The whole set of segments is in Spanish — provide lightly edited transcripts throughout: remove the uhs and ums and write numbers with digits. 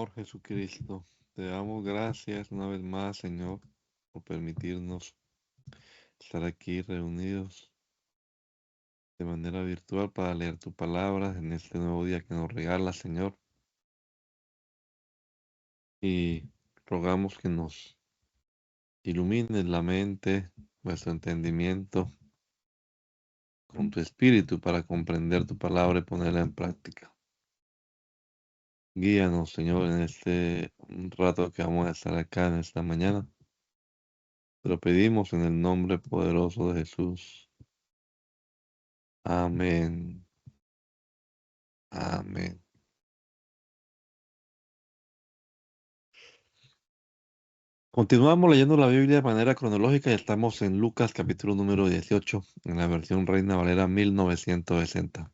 Señor Jesucristo, te damos gracias una vez más, Señor, por permitirnos estar aquí reunidos de manera virtual para leer tu palabra en este nuevo día que nos regala, Señor. Y rogamos que nos ilumines la mente, nuestro entendimiento con tu espíritu para comprender tu palabra y ponerla en práctica. Guíanos, Señor, en este rato que vamos a estar acá en esta mañana. Te lo pedimos en el nombre poderoso de Jesús. Amén. Amén. Continuamos leyendo la Biblia de manera cronológica y estamos en Lucas capítulo número 18, en la versión Reina Valera 1960.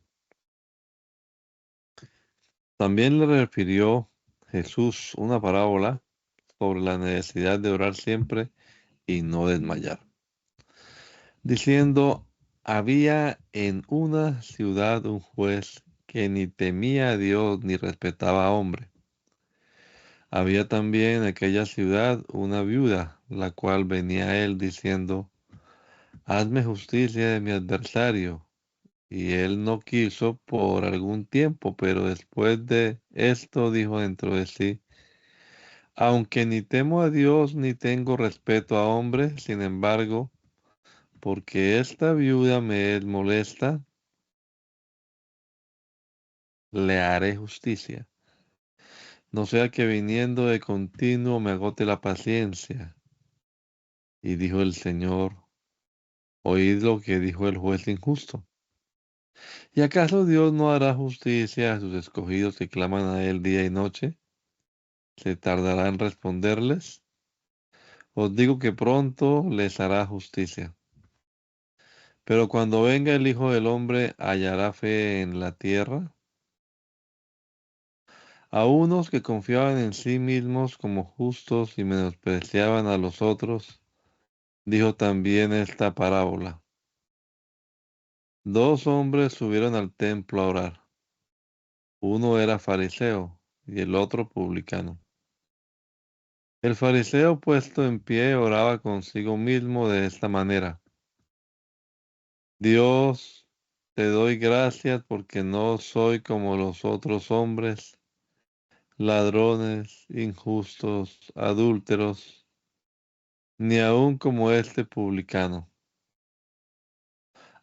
También le refirió Jesús una parábola sobre la necesidad de orar siempre y no desmayar, diciendo, había en una ciudad un juez que ni temía a Dios ni respetaba a hombre. Había también en aquella ciudad una viuda, la cual venía a él diciendo, hazme justicia de mi adversario. Y él no quiso por algún tiempo, pero después de esto dijo dentro de sí, aunque ni temo a Dios ni tengo respeto a hombres, sin embargo, porque esta viuda me es molesta, le haré justicia. No sea que viniendo de continuo me agote la paciencia. Y dijo el Señor, oíd lo que dijo el juez injusto. ¿Y acaso Dios no hará justicia a sus escogidos que claman a él día y noche? ¿Se tardará en responderles? Os digo que pronto les hará justicia. Pero cuando venga el Hijo del Hombre, ¿hallará fe en la tierra? A unos que confiaban en sí mismos como justos y menospreciaban a los otros, dijo también esta parábola. Dos hombres subieron al templo a orar. Uno era fariseo y el otro publicano. El fariseo puesto en pie oraba consigo mismo de esta manera. Dios, te doy gracias porque no soy como los otros hombres, ladrones, injustos, adúlteros, ni aun como este publicano.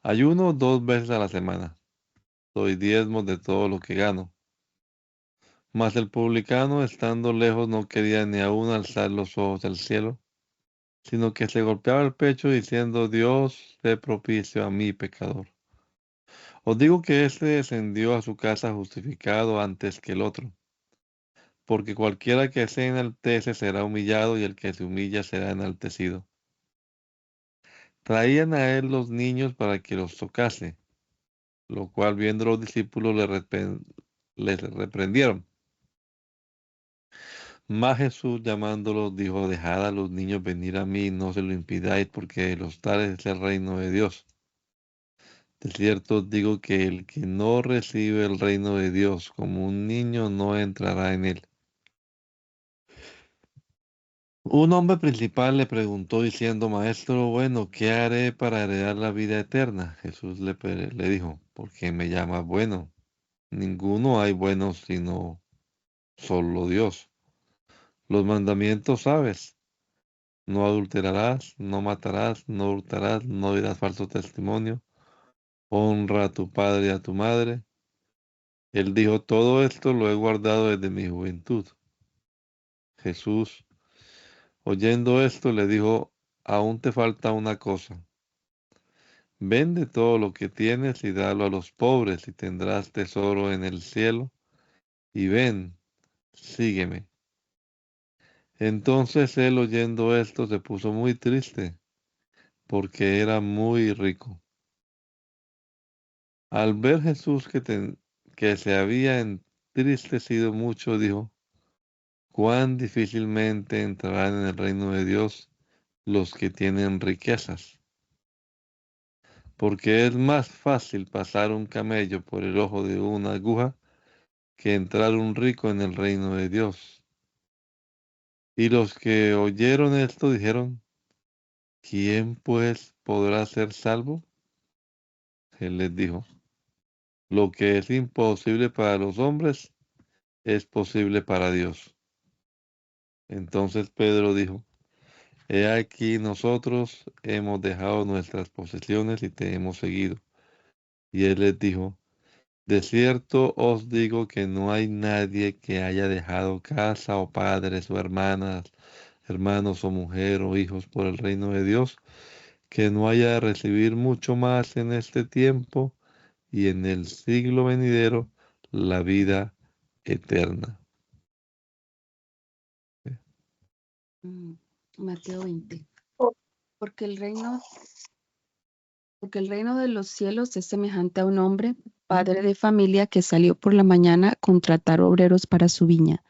Ayuno 2 veces a la semana. Doy diezmos de todo lo que gano. Mas el publicano, estando lejos, no quería ni aun alzar los ojos al cielo, sino que se golpeaba el pecho diciendo, Dios, sé propicio a mí, pecador. Os digo que éste descendió a su casa justificado antes que el otro, porque cualquiera que se enaltece será humillado y el que se humilla será enaltecido. Traían a él los niños para que los tocase, lo cual viendo los discípulos les reprendieron. Mas Jesús llamándolos dijo, dejad a los niños venir a mí, no se lo impidáis, porque de los tales es el reino de Dios. De cierto os digo que el que no recibe el reino de Dios como un niño no entrará en él. Un hombre principal le preguntó diciendo, Maestro, bueno, ¿qué haré para heredar la vida eterna? Jesús le dijo, ¿por qué me llamas bueno? Ninguno hay bueno sino solo Dios. Los mandamientos sabes, no adulterarás, no matarás, no hurtarás, no dirás falso testimonio, honra a tu padre y a tu madre. Él dijo, todo esto lo he guardado desde mi juventud. Jesús, oyendo esto, le dijo, aún te falta una cosa. Vende todo lo que tienes y dalo a los pobres y tendrás tesoro en el cielo. Y ven, sígueme. Entonces él oyendo esto se puso muy triste porque era muy rico. Al ver Jesús que se había entristecido mucho, dijo, cuán difícilmente entrarán en el reino de Dios los que tienen riquezas. Porque es más fácil pasar un camello por el ojo de una aguja que entrar un rico en el reino de Dios. Y los que oyeron esto dijeron, ¿quién pues podrá ser salvo? Él les dijo, lo que es imposible para los hombres es posible para Dios. Entonces Pedro dijo, he aquí nosotros hemos dejado nuestras posesiones y te hemos seguido. Y él les dijo, de cierto os digo que no hay nadie que haya dejado casa o padres o hermanas, hermanos o mujer o hijos por el reino de Dios, que no haya de recibir mucho más en este tiempo y en el siglo venidero la vida eterna. Mateo 20. Porque el reino de los cielos es semejante a un hombre, padre de familia, que salió por la mañana a contratar obreros para su viña.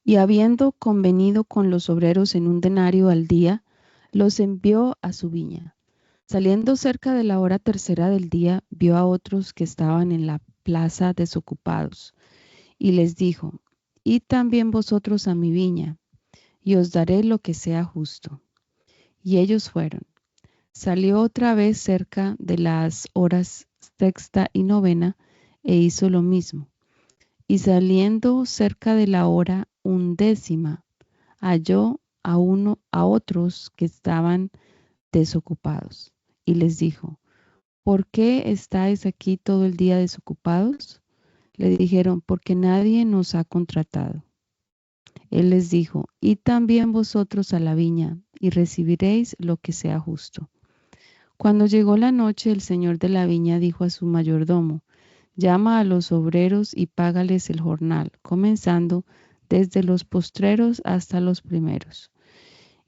Y habiendo convenido con los obreros en un denario al día, los envió a su viña. Saliendo cerca de la hora tercera del día, vio a otros que estaban en la plaza desocupados, y les dijo, id también vosotros a mi viña, y os daré lo que sea justo. Y ellos fueron. Salió otra vez cerca de las horas sexta y novena, e hizo lo mismo. Y saliendo cerca de la hora undécima, halló a otros que estaban desocupados, y les dijo, ¿por qué estáis aquí todo el día desocupados? Le dijeron, porque nadie nos ha contratado. Él les dijo, id también vosotros a la viña, y recibiréis lo que sea justo. Cuando llegó la noche, el señor de la viña dijo a su mayordomo, llama a los obreros y págales el jornal, comenzando desde los postreros hasta los primeros.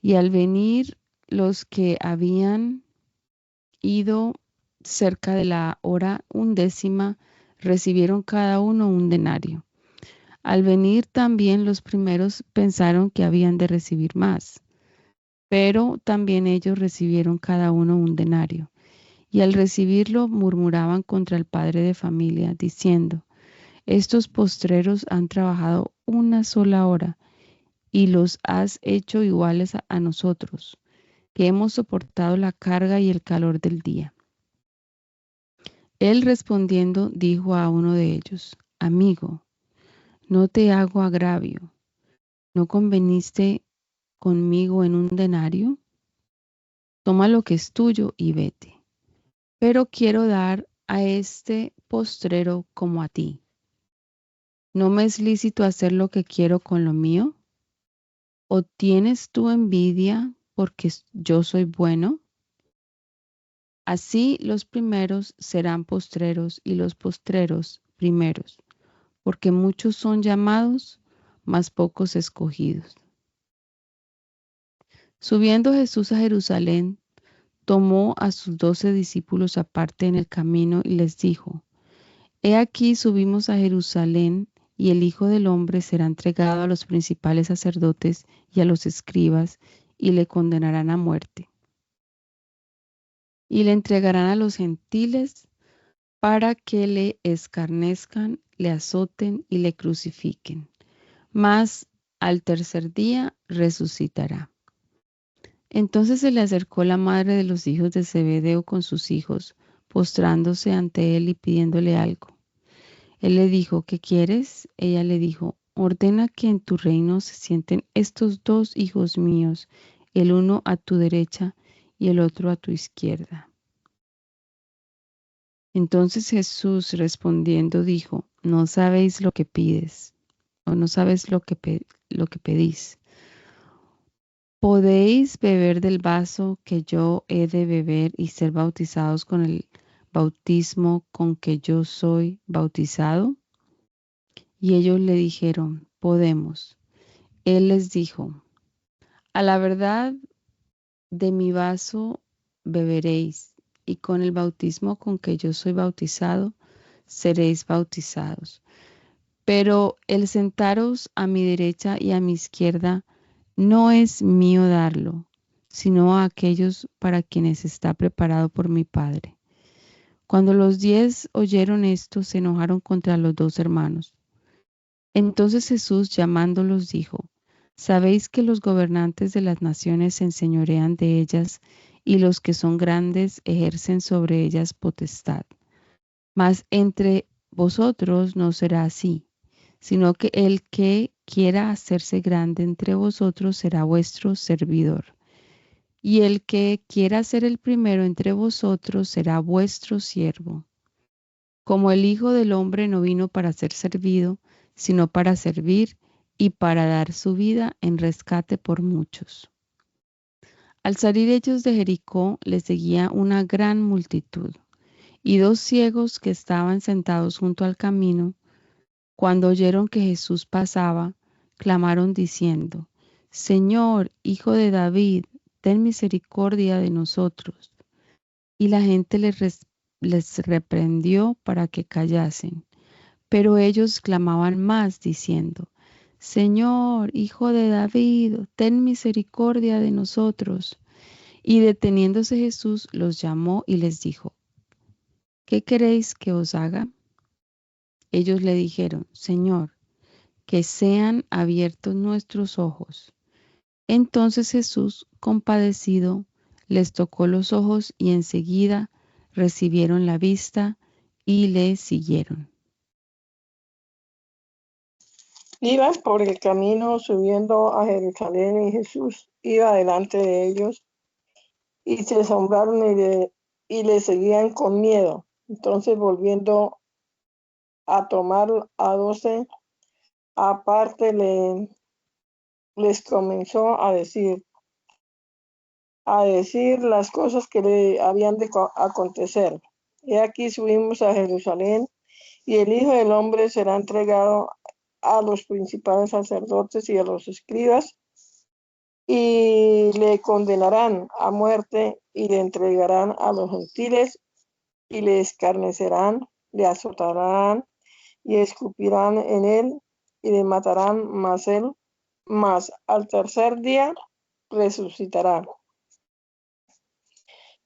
Y al venir los que habían ido cerca de la hora undécima, recibieron cada uno un denario. Al venir también los primeros pensaron que habían de recibir más, pero también ellos recibieron cada uno un denario. Y al recibirlo murmuraban contra el padre de familia, diciendo, estos postreros han trabajado una sola hora y los has hecho iguales a nosotros, que hemos soportado la carga y el calor del día. Él respondiendo dijo a uno de ellos, amigo, no te hago agravio, ¿no conveniste conmigo en un denario? Toma lo que es tuyo y vete. Pero quiero dar a este postrero como a ti. ¿No me es lícito hacer lo que quiero con lo mío? ¿O tienes tú envidia porque yo soy bueno? Así los primeros serán postreros y los postreros primeros, porque muchos son llamados, mas pocos escogidos. Subiendo Jesús a Jerusalén, tomó a sus 12 discípulos aparte en el camino y les dijo, he aquí subimos a Jerusalén, y el Hijo del Hombre será entregado a los principales sacerdotes y a los escribas, y le condenarán a muerte. Y le entregarán a los gentiles para que le escarnezcan, le azoten y le crucifiquen. Mas al tercer día resucitará. Entonces se le acercó la madre de los hijos de Zebedeo con sus hijos, postrándose ante él y pidiéndole algo. Él le dijo, ¿qué quieres? Ella le dijo, ordena que en tu reino se sienten estos dos hijos míos, el uno a tu derecha y el otro a tu izquierda. Entonces Jesús respondiendo dijo, no sabéis lo que pides, o no sabes lo que pedís. ¿Podéis beber del vaso que yo he de beber y ser bautizados con el bautismo con que yo soy bautizado? Y ellos le dijeron, podemos. Él les dijo, a la verdad de mi vaso beberéis, y con el bautismo con que yo soy bautizado, seréis bautizados. Pero el sentaros a mi derecha y a mi izquierda no es mío darlo, sino a aquellos para quienes está preparado por mi Padre. Cuando los 10 oyeron esto, se enojaron contra los dos hermanos. Entonces Jesús llamándolos dijo, ¿sabéis que los gobernantes de las naciones se enseñorean de ellas y los que son grandes ejercen sobre ellas potestad? Mas entre vosotros no será así, sino que el que quiera hacerse grande entre vosotros será vuestro servidor. Y el que quiera ser el primero entre vosotros será vuestro siervo. Como el Hijo del Hombre no vino para ser servido, sino para servir y para dar su vida en rescate por muchos. Al salir ellos de Jericó, les seguía una gran multitud, y dos ciegos que estaban sentados junto al camino, cuando oyeron que Jesús pasaba, clamaron diciendo, Señor, Hijo de David, ten misericordia de nosotros. Y la gente les reprendió para que callasen. Pero ellos clamaban más, diciendo, Señor, Hijo de David, ten misericordia de nosotros. Y deteniéndose Jesús, los llamó y les dijo, ¿qué queréis que os haga? Ellos le dijeron, Señor, que sean abiertos nuestros ojos. Entonces Jesús, compadecido, les tocó los ojos y enseguida recibieron la vista y le siguieron. Iban por el camino subiendo a Jerusalén y Jesús iba delante de ellos y se asombraron y le seguían con miedo. Entonces volviendo a tomar a 12 aparte les comenzó a decir las cosas que le habían de acontecer. Y aquí subimos a Jerusalén y el Hijo del Hombre será entregado a los principales sacerdotes y a los escribas y le condenarán a muerte y le entregarán a los gentiles y le escarnecerán, le azotarán y escupirán en él y le matarán, mas al tercer día resucitará.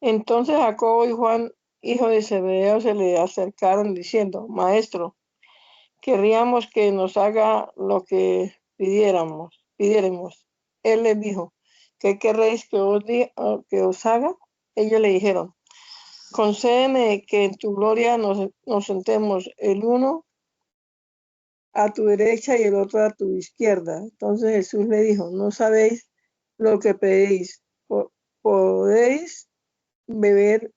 Entonces Jacobo y Juan, hijo de Zebedeo, se le acercaron diciendo, Maestro, querríamos que nos haga lo que pidiéramos. Él les dijo, ¿qué querréis que os haga? Ellos le dijeron, concédeme que en tu gloria nos sentemos el uno a tu derecha y el otro a tu izquierda. Entonces Jesús le dijo, no sabéis lo que pedís. ¿Podéis beber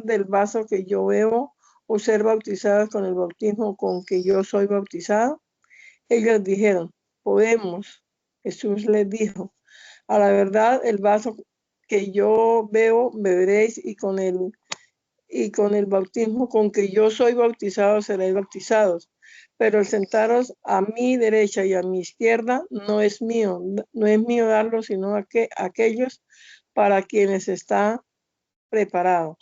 del vaso que yo bebo o ser bautizados con el bautismo con que yo soy bautizado? Ellos dijeron, podemos. Jesús les dijo, a la verdad el vaso que yo bebo beberéis y con el bautismo con que yo soy bautizado seréis bautizados. Pero el sentaros a mi derecha y a mi izquierda no es mío darlo, sino a aquellos para quienes está preparado.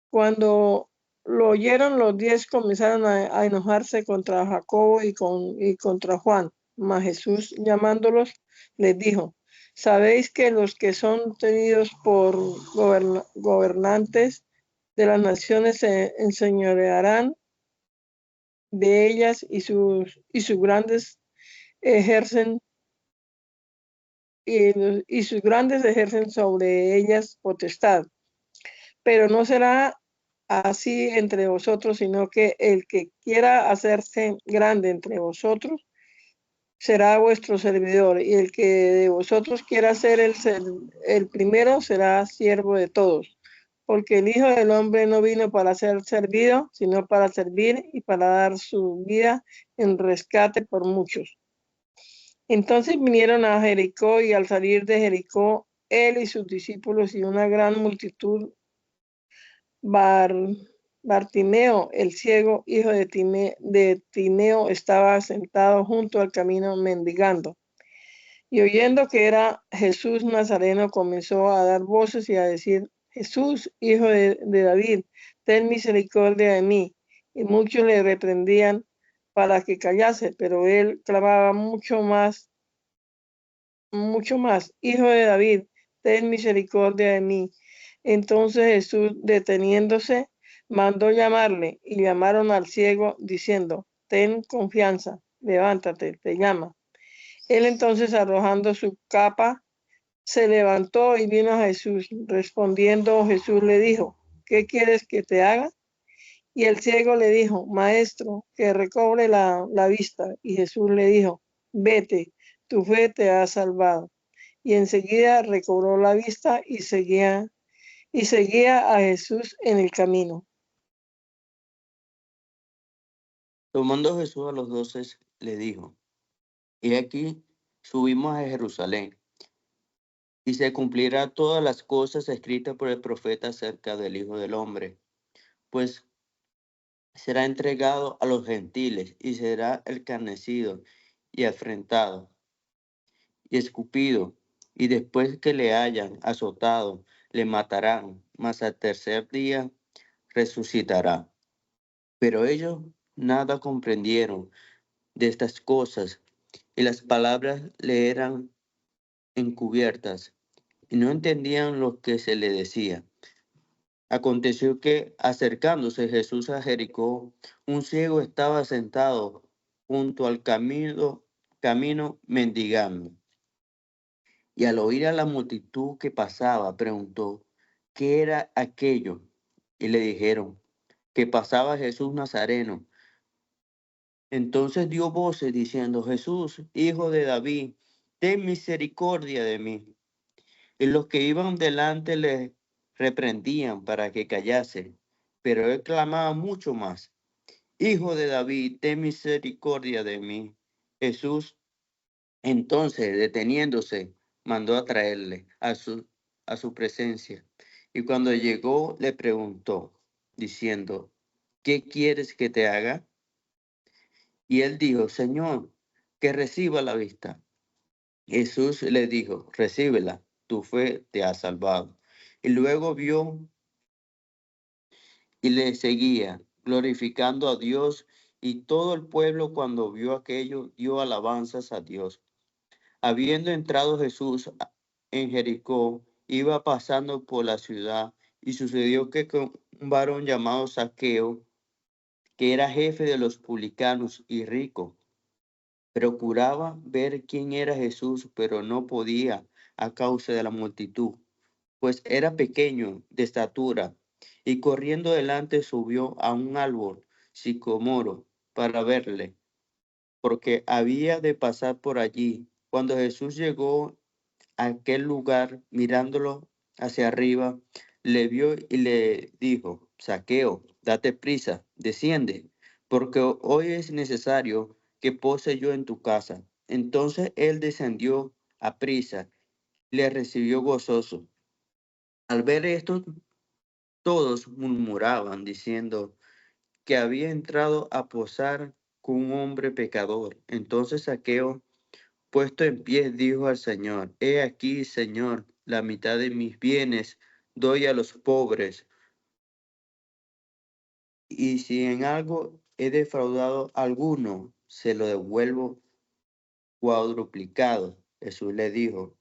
Cuando lo oyeron, los 10 comenzaron a enojarse contra Jacobo y contra Juan. Mas Jesús, llamándolos, les dijo, ¿sabéis que los que son tenidos por gobernantes de las naciones se enseñorearán de ellas y sus grandes ejercen y sus grandes ejercen sobre ellas potestad? Pero no será así entre vosotros, sino que el que quiera hacerse grande entre vosotros será vuestro servidor, y el que de vosotros quiera ser el primero será siervo de todos. Porque el Hijo del Hombre no vino para ser servido, sino para servir y para dar su vida en rescate por muchos. Entonces vinieron a Jericó, y al salir de Jericó, él y sus discípulos y una gran multitud, Bartimeo, el ciego, hijo de Timeo, estaba sentado junto al camino mendigando. Y oyendo que era Jesús Nazareno, comenzó a dar voces y a decir, Jesús, hijo de David, ten misericordia de mí. Y muchos le reprendían para que callase, pero él clamaba mucho más, Hijo de David, ten misericordia de mí. Entonces Jesús, deteniéndose, mandó llamarle, y llamaron al ciego, diciendo, ten confianza, levántate, te llama. Él entonces, arrojando su capa, se levantó y vino a Jesús. Respondiendo, Jesús le dijo, ¿qué quieres que te haga? Y el ciego le dijo, Maestro, que recobre la vista. Y Jesús le dijo, vete, tu fe te ha salvado. Y enseguida recobró la vista y seguía a Jesús en el camino. Tomando Jesús a los 12, le dijo, y aquí subimos a Jerusalén, y se cumplirá todas las cosas escritas por el profeta acerca del Hijo del Hombre, pues será entregado a los gentiles, y será escarnecido, y afrentado, y escupido, y después que le hayan azotado, le matarán, mas al tercer día resucitará. Pero ellos nada comprendieron de estas cosas, y las palabras le eran encubiertas, y no entendían lo que se le decía. Aconteció que, acercándose Jesús a Jericó, un ciego estaba sentado junto al camino mendigando. Y al oír a la multitud que pasaba, preguntó, ¿qué era aquello? Y le dijeron, que pasaba Jesús Nazareno. Entonces dio voces diciendo, Jesús, hijo de David, ten misericordia de mí. Y los que iban delante le reprendían para que callase, pero él clamaba mucho más, Hijo de David, ten misericordia de mí. Jesús, entonces, deteniéndose, mandó a traerle a su presencia. Y cuando llegó, le preguntó, diciendo, ¿qué quieres que te haga? Y él dijo, Señor, que reciba la vista. Jesús le dijo, recíbela, tu fe te ha salvado. Y luego vio y le seguía, glorificando a Dios, y todo el pueblo cuando vio aquello dio alabanzas a Dios. Habiendo entrado Jesús en Jericó, iba pasando por la ciudad, y sucedió que con un varón llamado Zaqueo, que era jefe de los publicanos y rico, procuraba ver quién era Jesús, pero no podía a causa de la multitud, pues era pequeño de estatura, y corriendo delante subió a un árbol sicomoro para verle, porque había de pasar por allí. Cuando Jesús llegó a aquel lugar, mirándolo hacia arriba, le vio y le dijo, Zaqueo, date prisa, desciende, porque hoy es necesario que pose yo en tu casa. Entonces él descendió a prisa, le recibió gozoso. Al ver esto, todos murmuraban, diciendo que había entrado a posar con un hombre pecador. Entonces Zaqueo, puesto en pie, dijo al Señor, he aquí, Señor, la mitad de mis bienes doy a los pobres, y si en algo he defraudado a alguno, se lo devuelvo cuadruplicado. Jesús le dijo,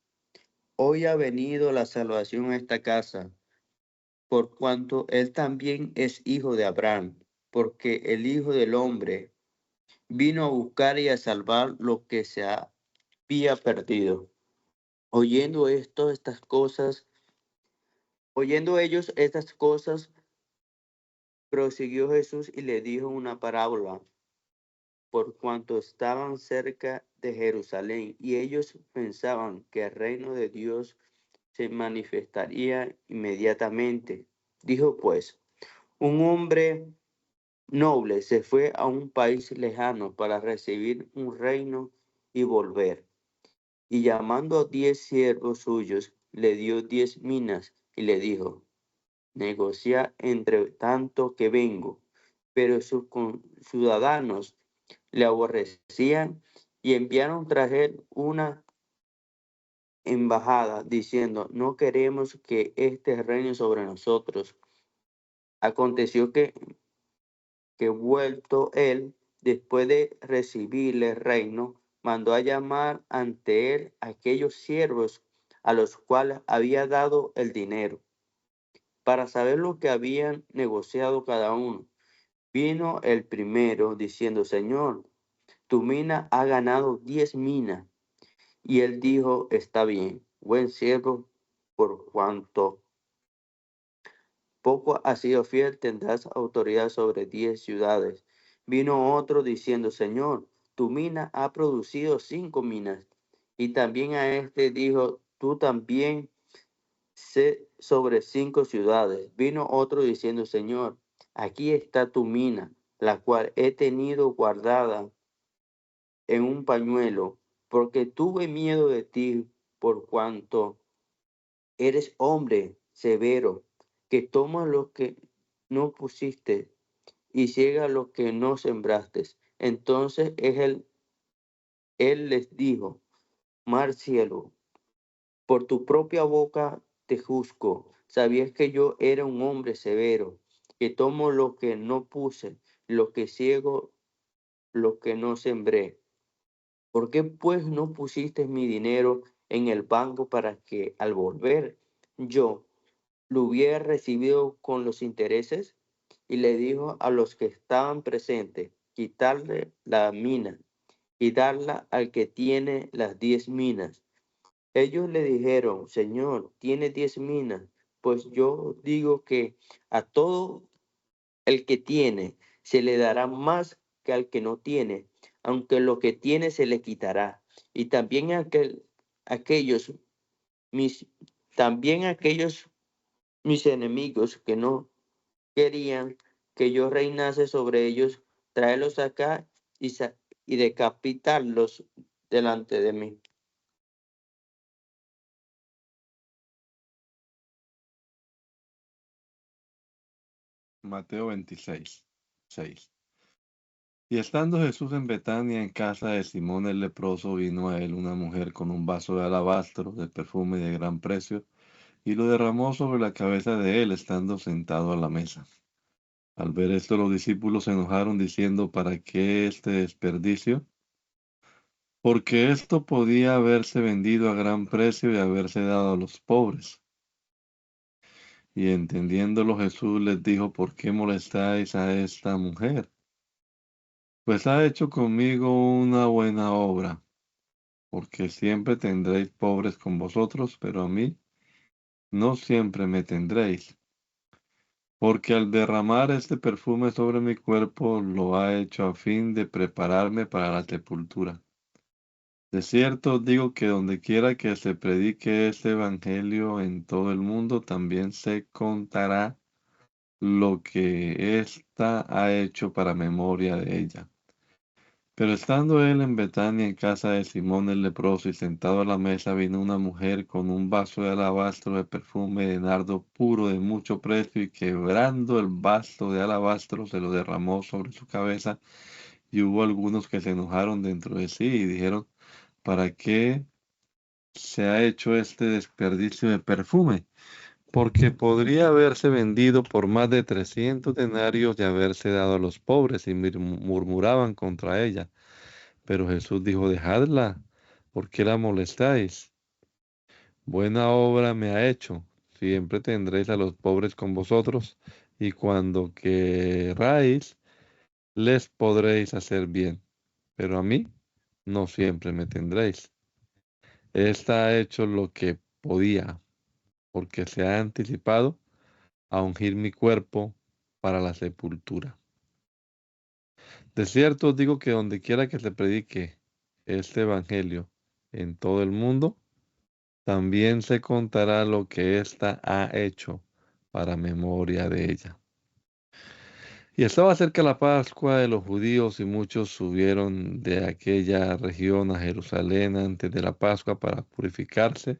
hoy ha venido la salvación a esta casa, por cuanto él también es hijo de Abraham, porque el Hijo del Hombre vino a buscar y a salvar lo que se había perdido. Oyendo ellos estas cosas, prosiguió Jesús y le dijo una parábola, por cuanto estaban cerca de Jerusalén, y ellos pensaban que el reino de Dios se manifestaría inmediatamente. Dijo pues, un hombre noble se fue a un país lejano para recibir un reino y volver. Y llamando a 10 siervos suyos, le dio 10 minas y le dijo, negocia entre tanto que vengo. Pero sus ciudadanos le aborrecían y enviaron traer una embajada diciendo, no queremos que este reine sobre nosotros. Aconteció que vuelto él, después de recibirle el reino, mandó a llamar ante él a aquellos siervos a los cuales había dado el dinero, para saber lo que habían negociado cada uno. Vino el primero diciendo, Señor, tu mina ha ganado 10 minas. Y él dijo, está bien, buen siervo, por cuanto poco has sido fiel, tendrás autoridad sobre 10 ciudades. Vino otro diciendo, Señor, tu mina ha producido 5 minas. Y también a este dijo, tú también sé sobre 5 ciudades. Vino otro diciendo, Señor, aquí está tu mina, la cual he tenido guardada en un pañuelo, porque tuve miedo de ti, por cuanto eres hombre severo, que tomas lo que no pusiste y ciega lo que no sembraste. Entonces él les dijo, Mar cielo, por tu propia boca te juzgo. Sabías que yo era un hombre severo, que tomo lo que no puse, lo que ciego, lo que no sembré. ¿Por qué pues no pusiste mi dinero en el banco para que al volver yo lo hubiera recibido con los intereses? Y le dijo a los que estaban presentes, quitarle la mina y darla al que tiene las 10 minas. Ellos le dijeron, Señor, tiene 10 minas. Pues yo digo que a todo el que tiene se le dará más que al que no tiene, aunque lo que tiene se le quitará. Y también aquellos, mis, también aquellos mis enemigos que no querían que yo reinase sobre ellos, tráelos acá y decapitarlos delante de mí. Mateo 26, 6. Y estando Jesús en Betania, en casa de Simón el leproso, vino a él una mujer con un vaso de alabastro de perfume de gran precio, y lo derramó sobre la cabeza de él, estando sentado a la mesa. Al ver esto, los discípulos se enojaron, diciendo, ¿para qué este desperdicio? Porque esto podía haberse vendido a gran precio y haberse dado a los pobres. Y entendiéndolo Jesús les dijo, ¿por qué molestáis a esta mujer? Pues ha hecho conmigo una buena obra, porque siempre tendréis pobres con vosotros, pero a mí no siempre me tendréis. Porque al derramar este perfume sobre mi cuerpo, lo ha hecho a fin de prepararme para la sepultura. De cierto os digo que donde quiera que se predique este evangelio en todo el mundo, también se contará lo que ésta ha hecho para memoria de ella. Pero estando él en Betania, en casa de Simón el leproso, y sentado a la mesa, vino una mujer con un vaso de alabastro de perfume de nardo puro de mucho precio, y quebrando el vaso de alabastro, se lo derramó sobre su cabeza. Y hubo algunos que se enojaron dentro de sí y dijeron, ¿para qué se ha hecho este desperdicio de perfume? Porque podría haberse vendido por más de 300 denarios y haberse dado a los pobres, y murmuraban contra ella. Pero Jesús dijo, dejadla, ¿por qué la molestáis? Buena obra me ha hecho. Siempre tendréis a los pobres con vosotros, y cuando queráis, les podréis hacer bien. Pero a mí no siempre me tendréis. Esta ha hecho lo que podía, porque se ha anticipado a ungir mi cuerpo para la sepultura. De cierto os digo que donde quiera que se predique este evangelio en todo el mundo, también se contará lo que ésta ha hecho para memoria de ella. Y estaba cerca la Pascua de los judíos, y muchos subieron de aquella región a Jerusalén antes de la Pascua para purificarse,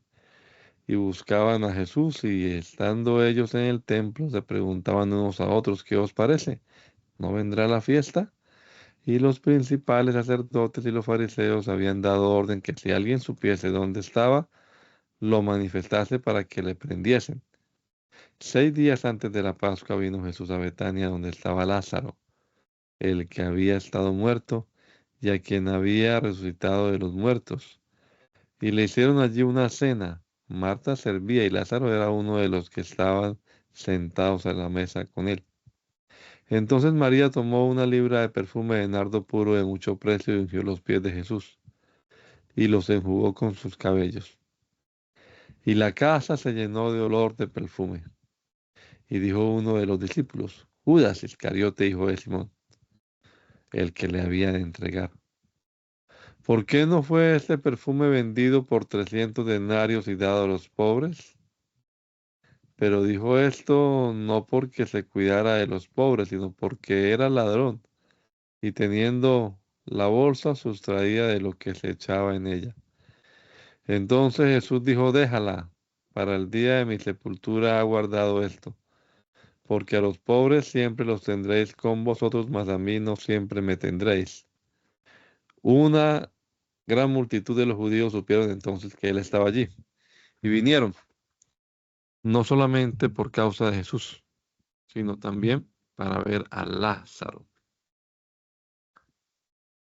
y buscaban a Jesús, y estando ellos en el templo se preguntaban unos a otros, ¿qué os parece? ¿No vendrá la fiesta? Y los principales sacerdotes y los fariseos habían dado orden que si alguien supiese dónde estaba, lo manifestase para que le prendiesen. 6 días antes de la Pascua vino Jesús a Betania, donde estaba Lázaro, el que había estado muerto y a quien había resucitado de los muertos. Y le hicieron allí una cena. Marta servía y Lázaro era uno de los que estaban sentados a la mesa con él. Entonces María tomó una libra de perfume de nardo puro de mucho precio y ungió los pies de Jesús y los enjugó con sus cabellos. Y la casa se llenó de olor de perfume. Y dijo uno de los discípulos, Judas Iscariote, hijo de Simón, el que le había de entregar. ¿Por qué no fue este perfume vendido por 300 denarios y dado a los pobres? Pero dijo esto no porque se cuidara de los pobres, sino porque era ladrón, y teniendo la bolsa sustraía de lo que se echaba en ella. Entonces Jesús dijo, déjala, para el día de mi sepultura ha guardado esto, porque a los pobres siempre los tendréis con vosotros, mas a mí no siempre me tendréis. Una gran multitud de los judíos supieron entonces que él estaba allí, y vinieron, no solamente por causa de Jesús, sino también para ver a Lázaro,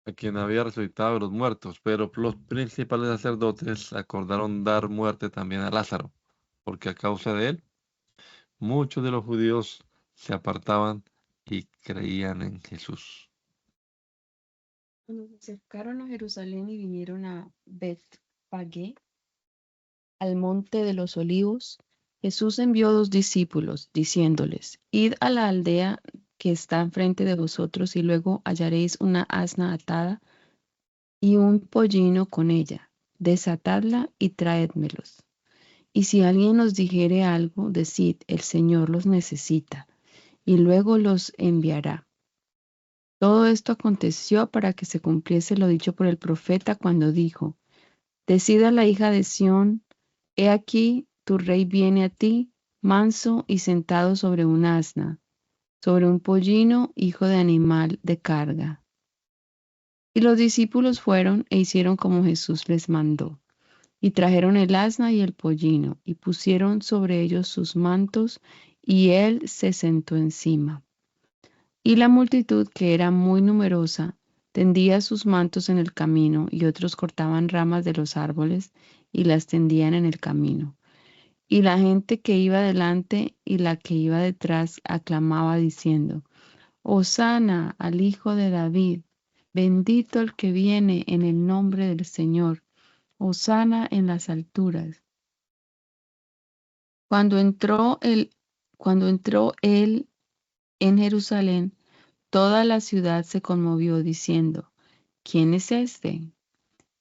a quien había resucitado de los muertos. Pero los principales sacerdotes acordaron dar muerte también a Lázaro, porque a causa de él, muchos de los judíos se apartaban y creían en Jesús. Cuando se acercaron a Jerusalén y vinieron a Betfagé, al monte de los olivos, Jesús envió 2 discípulos, diciéndoles, id a la aldea que está enfrente de vosotros y luego hallaréis una asna atada y un pollino con ella. Desatadla y traédmelos. Y si alguien os dijere algo, decid, el Señor los necesita, y luego los enviará. Todo esto aconteció para que se cumpliese lo dicho por el profeta cuando dijo, decid a la hija de Sión, he aquí, tu rey viene a ti, manso y sentado sobre un asna, sobre un pollino, hijo de animal de carga. Y los discípulos fueron e hicieron como Jesús les mandó. Y trajeron el asna y el pollino, y pusieron sobre ellos sus mantos, y él se sentó encima. Y la multitud, que era muy numerosa, tendía sus mantos en el camino, y otros cortaban ramas de los árboles y las tendían en el camino. Y la gente que iba delante y la que iba detrás aclamaba diciendo, Hosana al Hijo de David, bendito el que viene en el nombre del Señor, Hosana en las alturas. Cuando entró él en Jerusalén, toda la ciudad se conmovió diciendo, ¿quién es este?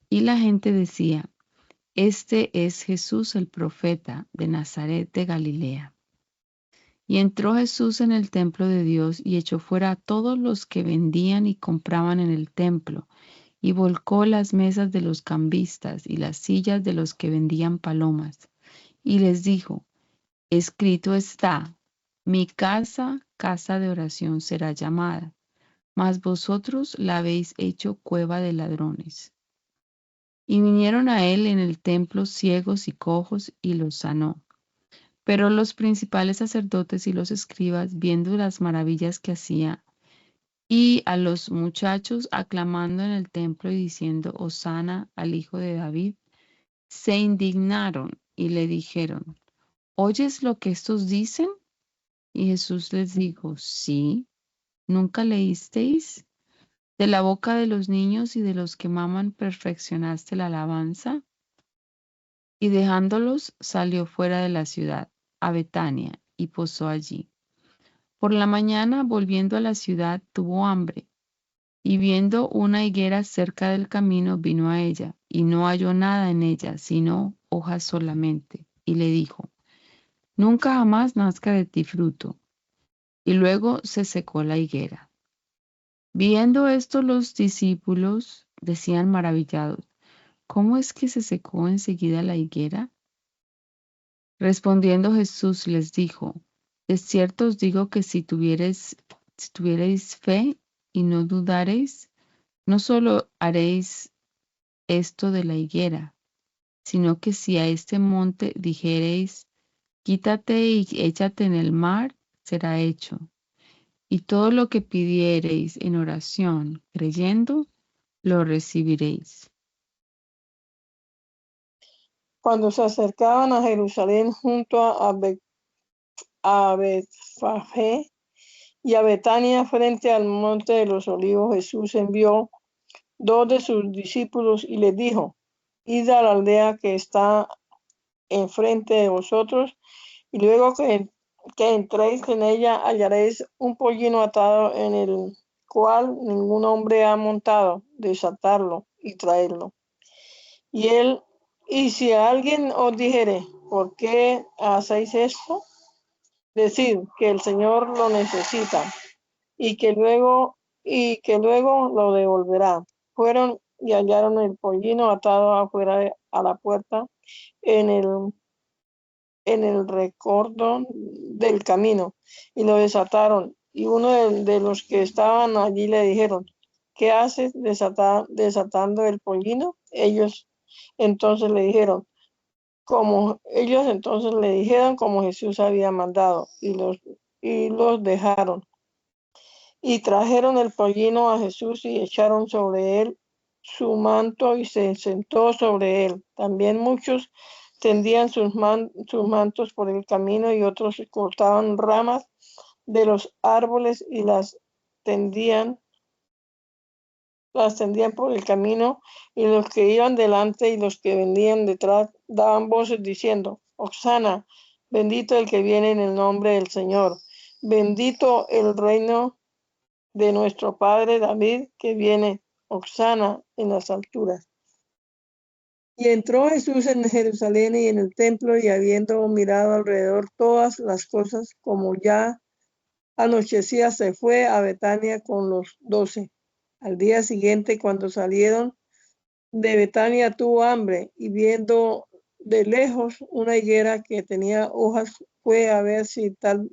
Y la gente decía, este es Jesús el profeta de Nazaret de Galilea. Y entró Jesús en el templo de Dios y echó fuera a todos los que vendían y compraban en el templo, y volcó las mesas de los cambistas y las sillas de los que vendían palomas. Y les dijo, escrito está, mi casa, casa de oración será llamada, mas vosotros la habéis hecho cueva de ladrones. Y vinieron a él en el templo ciegos y cojos, y los sanó. Pero los principales sacerdotes y los escribas, viendo las maravillas que hacía, y a los muchachos aclamando en el templo y diciendo, Hosana al Hijo de David, se indignaron y le dijeron, ¿oyes lo que estos dicen? Y Jesús les dijo, sí, ¿nunca leísteis? De la boca de los niños y de los que maman perfeccionaste la alabanza. Y dejándolos, salió fuera de la ciudad, a Betania, y posó allí. Por la mañana, volviendo a la ciudad, tuvo hambre, y viendo una higuera cerca del camino, vino a ella, y no halló nada en ella, sino hojas solamente, y le dijo, nunca jamás nazca de ti fruto. Y luego se secó la higuera. Viendo esto, los discípulos decían maravillados, ¿cómo es que se secó enseguida la higuera? Respondiendo Jesús les dijo, de cierto os digo que si tuvierais fe y no dudareis, no solo haréis esto de la higuera, sino que si a este monte dijereis, quítate y échate en el mar, será hecho. Y todo lo que pidiereis en oración, creyendo, lo recibiréis. Cuando se acercaban a Jerusalén junto a Betfagé Y a Betania, frente al monte de los olivos, Jesús envió 2 de sus discípulos y les dijo: id a la aldea que está enfrente de vosotros, y luego que entréis en ella hallaréis un pollino atado, en el cual ningún hombre ha montado. Desatarlo y traerlo. Y si alguien os dijere: ¿por qué hacéis esto? Decid que el Señor lo necesita, y que luego lo devolverá. Fueron y hallaron el pollino atado afuera a la puerta, en el recodo del camino, y lo desataron. Y uno de los que estaban allí le dijeron: ¿qué haces desatando el pollino? Ellos entonces le dijeron como Jesús había mandado, y los dejaron. Y trajeron el pollino a Jesús y echaron sobre él su manto, y se sentó sobre él. También muchos tendían sus mantos por el camino, y otros cortaban ramas de los árboles y las tendían por el camino. Y los que iban delante y los que venían detrás daban voces diciendo: Hosanna, bendito el que viene en el nombre del Señor, bendito el reino de nuestro padre David, que viene, Hosanna en las alturas. Y entró Jesús en Jerusalén y en el templo, y habiendo mirado alrededor todas las cosas, como ya anochecía, se fue a Betania con los 12. Al día siguiente, cuando salieron de Betania, tuvo hambre, y viendo de lejos una higuera que tenía hojas, fue a ver si tal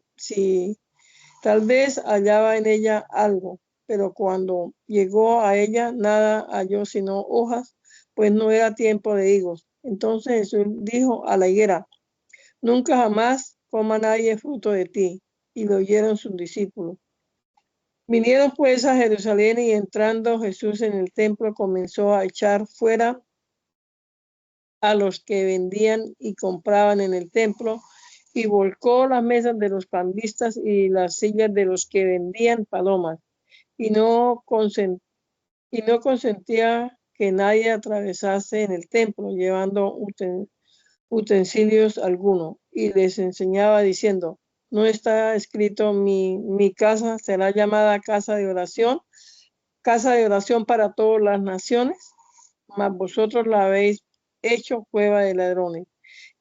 vez hallaba en ella algo. Pero cuando llegó a ella, nada halló sino hojas, pues no era tiempo de higos. Entonces Jesús dijo a la higuera: nunca jamás coma nadie fruto de ti. Y lo oyeron sus discípulos. Vinieron pues a Jerusalén, y entrando Jesús en el templo, comenzó a echar fuera a los que vendían y compraban en el templo, y volcó las mesas de los cambistas y las sillas de los que vendían palomas, y no consentía que nadie atravesase en el templo llevando utensilios alguno, y les enseñaba diciendo: ¿no está escrito, mi casa será llamada casa de oración para todas las naciones? Mas vosotros la habéis hecho cueva de ladrones.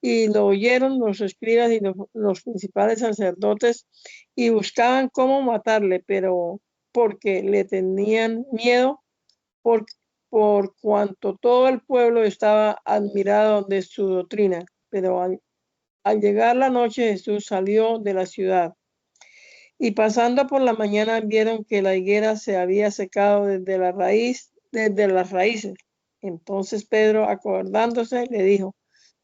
Y lo oyeron los escribas y los principales sacerdotes, y buscaban cómo matarle, pero porque le tenían miedo, por cuanto todo el pueblo estaba admirado de su doctrina. Pero al llegar la noche, Jesús salió de la ciudad, y pasando por la mañana vieron que la higuera se había secado desde las raíces. Entonces Pedro, acordándose, le dijo: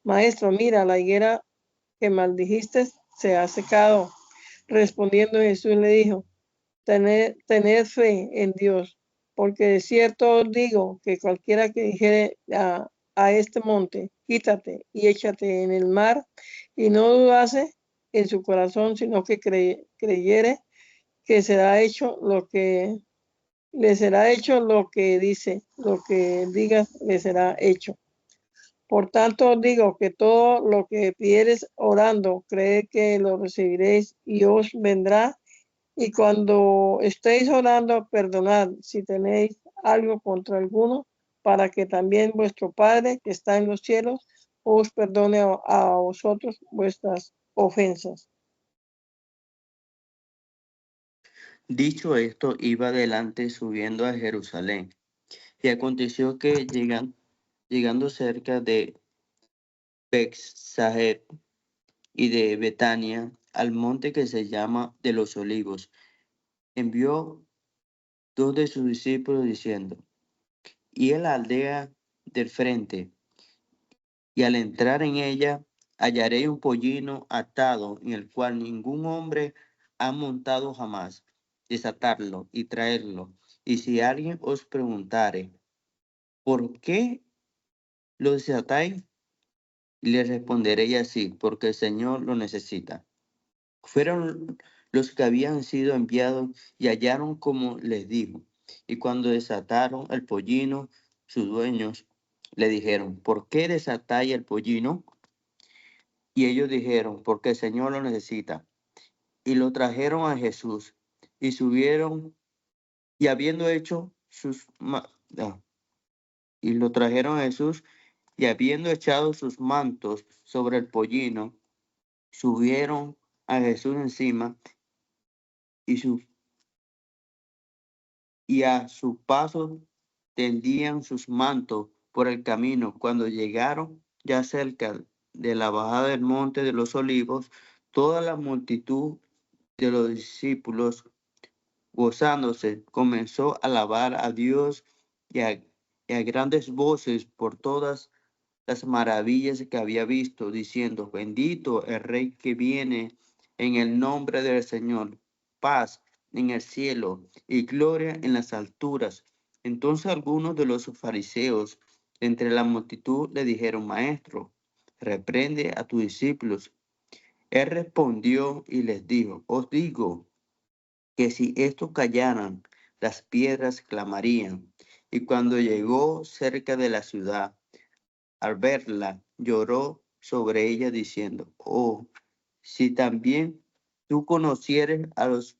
Maestro, mira, la higuera que maldijiste se ha secado. Respondiendo Jesús le dijo: tened fe en Dios, porque de cierto os digo que cualquiera que dijere a este monte: quítate y échate en el mar, y no dudase en su corazón, sino que creyere que le será hecho lo que diga le será hecho. Por tanto os digo que todo lo que pidiereis orando, creed que lo recibiréis, y os vendrá. Y cuando estéis orando, perdonad si tenéis algo contra alguno, para que también vuestro Padre que está en los cielos os perdone a vosotros vuestras ofensas. Dicho esto, iba adelante subiendo a Jerusalén. Y aconteció que llegando cerca de Bethsaida y de Betania, al monte que se llama de los Olivos, envió 2 de sus discípulos diciendo: y en la aldea del frente, y al entrar en ella hallaré un pollino atado, en el cual ningún hombre ha montado jamás. Desatarlo y traerlo. Y si alguien os preguntare: ¿por qué lo desatáis? Le responderéis así: porque el Señor lo necesita. Fueron los que habían sido enviados y hallaron como les dijo. Y cuando desataron el pollino, sus dueños le dijeron, ¿por qué desatáis el pollino? Y ellos dijeron, porque el Señor lo necesita. Y lo trajeron a Jesús y subieron, y habiendo hecho y lo trajeron a Jesús y habiendo echado sus mantos sobre el pollino, subieron a Jesús encima y, y a su paso tendían sus mantos por el camino. Cuando llegaron ya cerca de la bajada del monte de los olivos, toda la multitud de los discípulos, gozándose, comenzó a alabar a Dios y a grandes voces por todas las maravillas que había visto, diciendo, bendito el Rey que viene en el nombre del Señor, paz en el cielo y gloria en las alturas. Entonces algunos de los fariseos entre la multitud le dijeron, Maestro, reprende a tus discípulos. Él respondió y les dijo, os digo que si estos callaran, las piedras clamarían. Y cuando llegó cerca de la ciudad, al verla, lloró sobre ella diciendo, oh, si también tú conocieres a los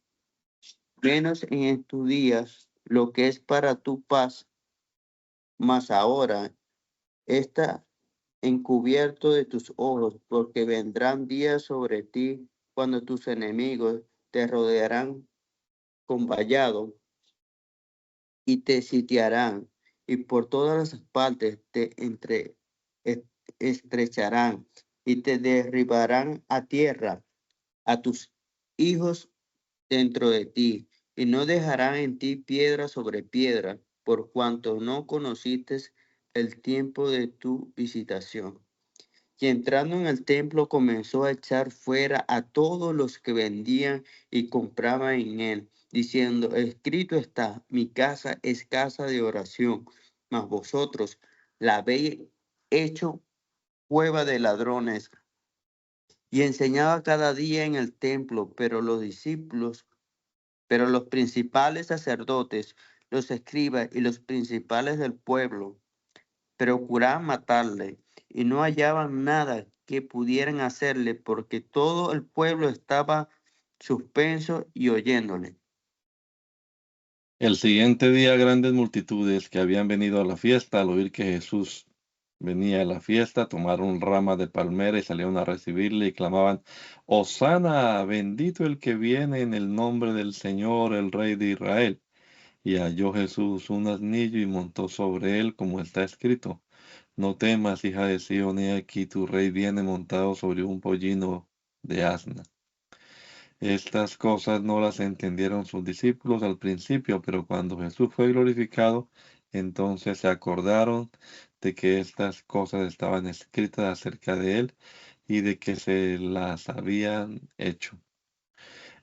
menos en estos días lo que es para tu paz, mas ahora está encubierto de tus ojos, porque vendrán días sobre ti cuando tus enemigos te rodearán con vallado y te sitiarán, y por todas las partes te es- estrecharán y te derribarán a tierra, a tus hijos dentro de ti, y no dejarán en ti piedra sobre piedra, por cuanto no conociste el tiempo de tu visitación. Y entrando en el templo comenzó a echar fuera a todos los que vendían y compraban en él, diciendo, escrito está, mi casa es casa de oración, mas vosotros la habéis hecho cueva de ladrones. Y enseñaba cada día en el templo, pero los principales sacerdotes, los escribas y los principales del pueblo procuraban matarle y no hallaban nada que pudieran hacerle porque todo el pueblo estaba suspenso y oyéndole. El siguiente día, grandes multitudes que habían venido a la fiesta, al oír que Jesús venía a la fiesta, tomaron ramas de palmera y salieron a recibirle y clamaban, Hosana, bendito el que viene en el nombre del Señor, el Rey de Israel. Y halló Jesús un asnillo y montó sobre él, como está escrito. No temas, hija de Sión, he aquí tu rey viene montado sobre un pollino de asna. Estas cosas no las entendieron sus discípulos al principio, pero cuando Jesús fue glorificado, entonces se acordaron de que estas cosas estaban escritas acerca de él y de que se las habían hecho.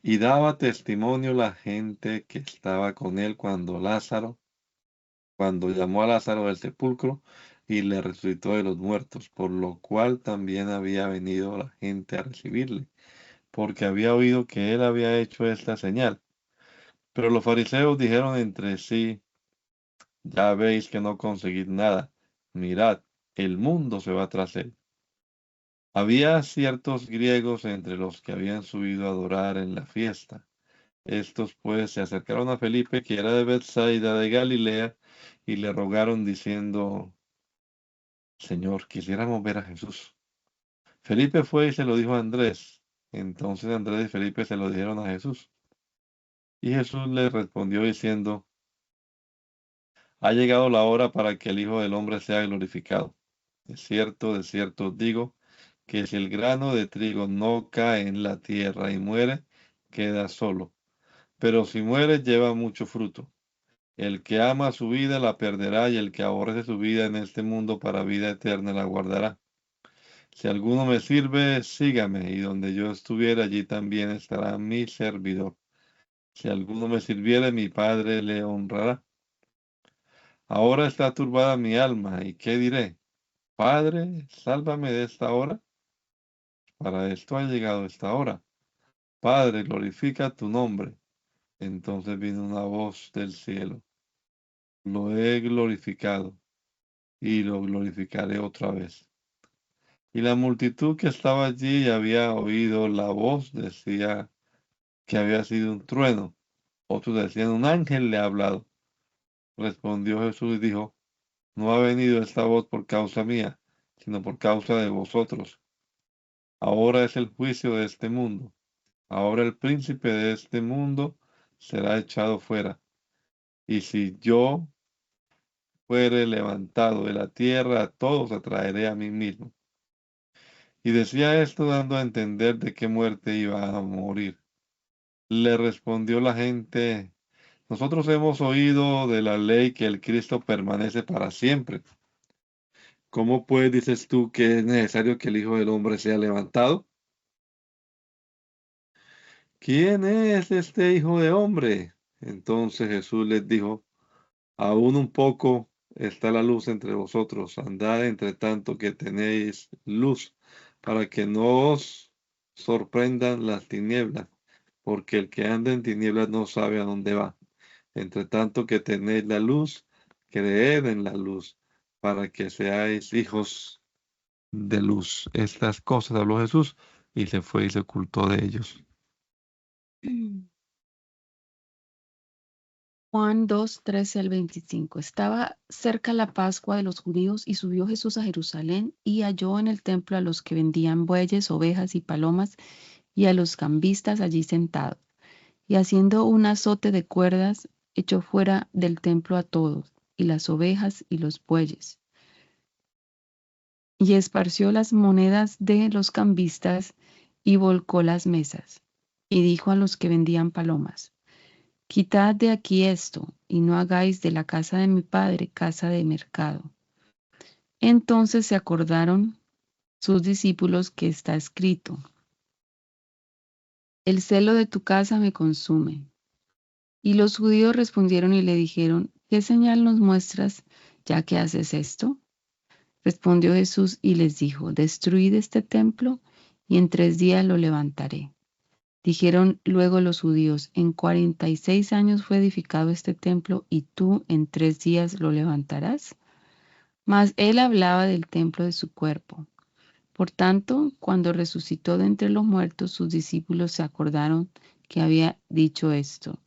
Y daba testimonio la gente que estaba con él cuando llamó a Lázaro del sepulcro y le resucitó de los muertos, por lo cual también había venido la gente a recibirle, porque había oído que él había hecho esta señal. Pero los fariseos dijeron entre sí, ya veis que no conseguid nada, mirad, el mundo se va tras él. Había ciertos griegos entre los que habían subido a adorar en la fiesta. Estos pues se acercaron a Felipe, que era de Bethsaida de Galilea, y le rogaron diciendo, Señor, quisiéramos ver a Jesús. Felipe fue y se lo dijo a Andrés. Entonces Andrés y Felipe se lo dijeron a Jesús. Y Jesús le respondió diciendo, ha llegado la hora para que el Hijo del Hombre sea glorificado. De cierto os digo, que si el grano de trigo no cae en la tierra y muere, queda solo. Pero si muere, lleva mucho fruto. El que ama su vida la perderá, y el que aborrece su vida en este mundo para vida eterna la guardará. Si alguno me sirve, sígame, y donde yo estuviera, allí también estará mi servidor. Si alguno me sirviere, mi Padre le honrará. Ahora está turbada mi alma, ¿y qué diré? Padre, sálvame de esta hora. Para esto ha llegado esta hora. Padre, glorifica tu nombre. Entonces vino una voz del cielo. Lo he glorificado y lo glorificaré otra vez. Y la multitud que estaba allí y había oído la voz decía que había sido un trueno. Otros decían, un ángel le ha hablado. Respondió Jesús y dijo, no ha venido esta voz por causa mía, sino por causa de vosotros. Ahora es el juicio de este mundo. Ahora el príncipe de este mundo será echado fuera. Y si yo fuere levantado de la tierra, a todos atraeré a mí mismo. Y decía esto dando a entender de qué muerte iba a morir. Le respondió la gente, nosotros hemos oído de la ley que el Cristo permanece para siempre. ¿Cómo pues dices tú que es necesario que el Hijo del Hombre sea levantado? ¿Quién es este Hijo de Hombre? Entonces Jesús les dijo, aún un poco está la luz entre vosotros, andad entre tanto que tenéis luz, para que no os sorprendan las tinieblas, porque el que anda en tinieblas no sabe a dónde va. Entre tanto que tenéis la luz, creed en la luz, para que seáis hijos de luz. Estas cosas habló Jesús y se fue y se ocultó de ellos. Juan 2, 13 al 25. Estaba cerca la Pascua de los judíos y subió Jesús a Jerusalén y halló en el templo a los que vendían bueyes, ovejas y palomas y a los cambistas allí sentados. Y haciendo un azote de cuerdas, echó fuera del templo a todos, y las ovejas y los bueyes. Y esparció las monedas de los cambistas y volcó las mesas. Y dijo a los que vendían palomas, quitad de aquí esto, y no hagáis de la casa de mi padre casa de mercado. Entonces se acordaron sus discípulos que está escrito, el celo de tu casa me consume. Y los judíos respondieron y le dijeron, ¿qué señal nos muestras ya que haces esto? Respondió Jesús y les dijo, destruid este templo y en 3 días lo levantaré. Dijeron luego los judíos, en 46 años fue edificado este templo y tú en 3 días lo levantarás. Mas él hablaba del templo de su cuerpo. Por tanto, cuando resucitó de entre los muertos, sus discípulos se acordaron que había dicho esto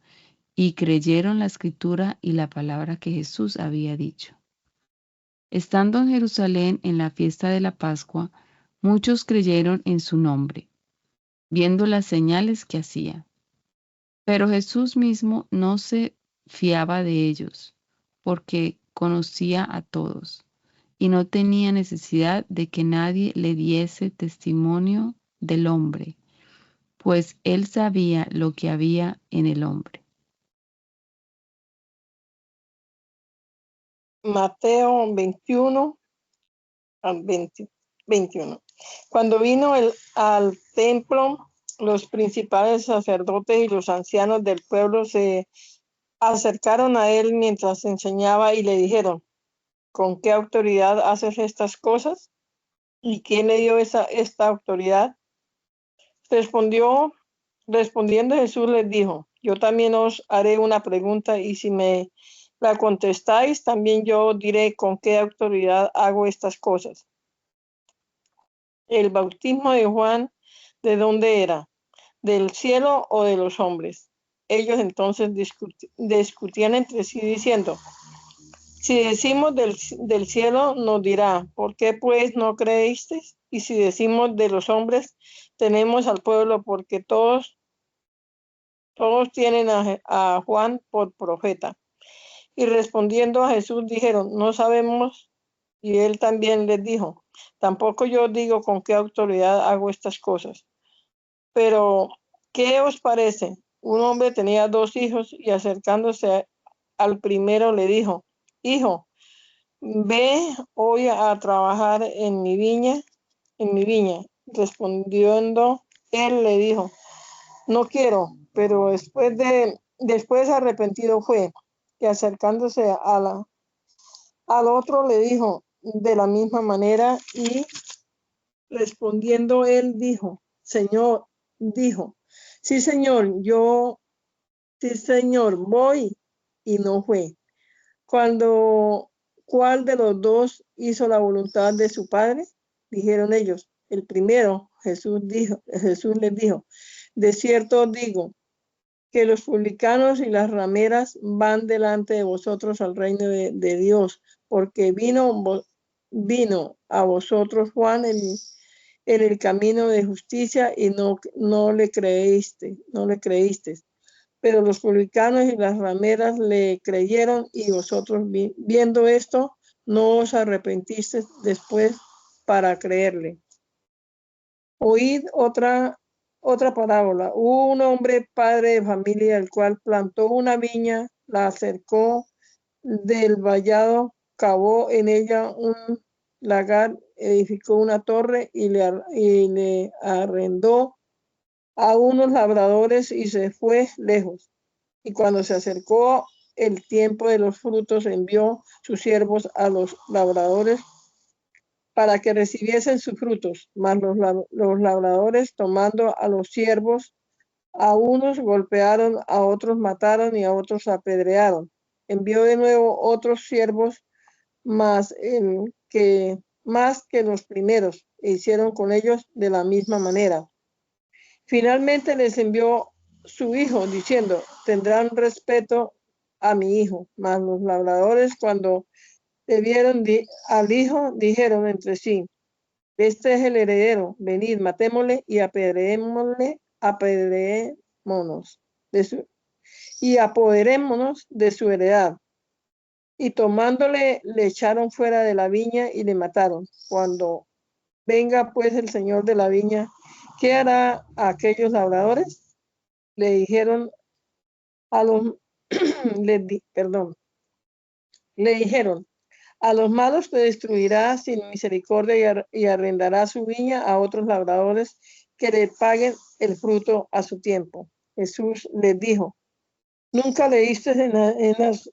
y creyeron la escritura y la palabra que Jesús había dicho. Estando en Jerusalén en la fiesta de la Pascua, muchos creyeron en su nombre, viendo las señales que hacía. Pero Jesús mismo no se fiaba de ellos, porque conocía a todos, y no tenía necesidad de que nadie le diese testimonio del hombre, pues él sabía lo que había en el hombre. Mateo 21 al 21. Cuando vino al templo, los principales sacerdotes y los ancianos del pueblo se acercaron a él mientras enseñaba y le dijeron, ¿con qué autoridad haces estas cosas? ¿Y quién le dio esta autoridad? Respondiendo Jesús les dijo, yo también os haré una pregunta y si me la contestáis, también yo diré con qué autoridad hago estas cosas. El bautismo de Juan, ¿de dónde era? ¿Del cielo o de los hombres? Ellos entonces discutían entre sí diciendo, si decimos del cielo, nos dirá, ¿por qué pues no creísteis? Y si decimos de los hombres, tenemos al pueblo, porque todos tienen a Juan por profeta. Y respondiendo a Jesús dijeron, no sabemos. Y él también les dijo, tampoco yo digo con qué autoridad hago estas cosas. Pero, ¿qué os parece? Un hombre tenía 2 hijos y acercándose al primero le dijo, hijo, ve hoy a trabajar en mi viña. Respondiendo, él le dijo, no quiero, pero después arrepentido fue, que acercándose al otro le dijo de la misma manera y respondiendo él dijo, Señor, dijo, Sí, señor, sí, señor, voy, y no fue. ¿Cuál de los dos hizo la voluntad de su padre? Dijeron ellos. El primero. Jesús les dijo, de cierto os digo, que los publicanos y las rameras van delante de vosotros al reino de Dios, porque vino a vosotros Juan en el camino de justicia y no le creísteis. Pero los publicanos y las rameras le creyeron, y vosotros viendo esto no os arrepentisteis después para creerle. Oíd otra parábola. Hubo un hombre padre de familia, el cual plantó una viña, la acercó del vallado, cavó en ella un lagar, edificó una torre y le arrendó a unos labradores y se fue lejos. Y cuando se acercó el tiempo de los frutos, envió sus siervos a los labradores para que recibiesen sus frutos. Mas los labradores, tomando a los siervos, a unos golpearon, a otros mataron y a otros apedrearon. Envió de nuevo otros siervos más que los primeros, e hicieron con ellos de la misma manera. Finalmente les envió su hijo, diciendo, tendrán respeto a mi hijo. Mas los labradores, cuando le vieron al hijo, dijeron entre sí, este es el heredero, venid, matémosle y apoderémonos de su heredad. Y tomándole, le echaron fuera de la viña y le mataron. Cuando venga pues el señor de la viña, ¿qué hará a aquellos labradores? Le dijeron a los le dijeron, a los malos te destruirá sin misericordia y arrendará su viña a otros labradores que le paguen el fruto a su tiempo. Jesús les dijo, nunca leíste en las